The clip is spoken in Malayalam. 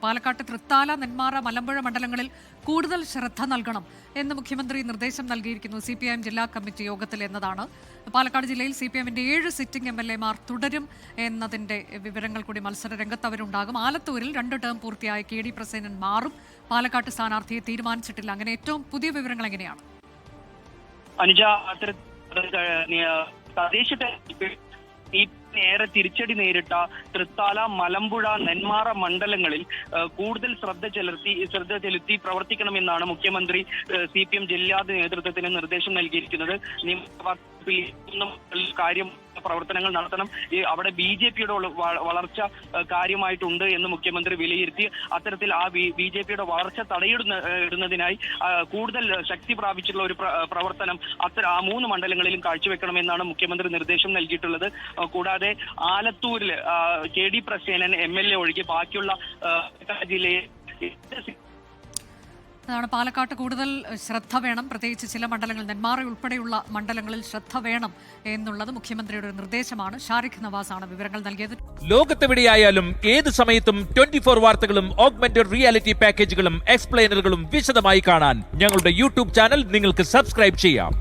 പാലക്കാട്ട് തൃത്താല, നെന്മാറ, മലമ്പുഴ മണ്ഡലങ്ങളിൽ കൂടുതൽ ശ്രദ്ധ നൽകണം എന്ന് മുഖ്യമന്ത്രി നിർദ്ദേശം നൽകിയിരിക്കുന്നു CPIM ജില്ലാ കമ്മിറ്റി യോഗത്തിൽ എന്നതാണ്. പാലക്കാട് ജില്ലയിൽ CPIMന്റെ 7 സിറ്റിംഗ് MLA-മാർ തുടരും എന്നതിന്റെ വിവരങ്ങൾ കൂടി മത്സര രംഗത്ത് അവരുണ്ടാകും. ആലത്തൂരിൽ 2 ടേം പൂർത്തിയായ KD പ്രസേനൻ മാറും. പാലക്കാട്ട് സ്ഥാനാർത്ഥിയെ തീരുമാനിച്ചിട്ടില്ല. അങ്ങനെ ഏറ്റവും പുതിയ വിവരങ്ങൾ എങ്ങനെയാണ്? അനുജ, ഏറെ തിരിച്ചടി നേരിട്ട തൃത്താല, മലമ്പുഴ, നെന്മാറ മണ്ഡലങ്ങളിൽ കൂടുതൽ ശ്രദ്ധ ചെലുത്തി പ്രവർത്തിക്കണമെന്നാണ് മുഖ്യമന്ത്രി CPM ജില്ലാ നേതൃത്വത്തിന് നിർദ്ദേശം നൽകിയിരിക്കുന്നത്. കാര്യം പ്രവർത്തനങ്ങൾ നടത്തണം. അവിടെ BJPയുടെ വളർച്ച കാര്യമായിട്ടുണ്ട് എന്ന് മുഖ്യമന്ത്രി വിലയിരുത്തി. അത്തരത്തിൽ ആ BJPയുടെ വളർച്ച തടയിടുന്നതിനായി കൂടുതൽ ശക്തി പ്രാപിച്ചിട്ടുള്ള ഒരു പ്രവർത്തനം ആ 3 മണ്ഡലങ്ങളിലും കാഴ്ചവെക്കണമെന്നാണ് മുഖ്യമന്ത്രി നിർദ്ദേശം നൽകിയിട്ടുള്ളത്. കൂടാതെ ആലത്തൂരിൽ KD പ്രസേനൻ MLA ഒഴികെ ബാക്കിയുള്ള ജില്ലയിൽ അതാണ് പാലക്കാട്ട് കൂടുതൽ ശ്രദ്ധ വേണം, പ്രത്യേകിച്ച് ചില മണ്ഡലങ്ങൾ, നെന്മാറ ഉൾപ്പെടെയുള്ള മണ്ഡലങ്ങളിൽ ശ്രദ്ധ വേണം എന്നുള്ളത് മുഖ്യമന്ത്രിയുടെ ഒരു നിർദ്ദേശമാണ്. ഷാരിഖ് നവാസാണ് വിവരങ്ങൾ നൽകിയത്. ലോകത്തെവിടെയായാലും ഏത് സമയത്തും 24 വാർത്തകളും ഓഗ്മെന്റഡ് റിയാലിറ്റി പാക്കേജുകളും എക്സ്പ്ലെയിനറുകളും വിശദമായി കാണാൻ ഞങ്ങളുടെ YouTube ചാനൽ നിങ്ങൾക്ക് സബ്സ്ക്രൈബ് ചെയ്യാം.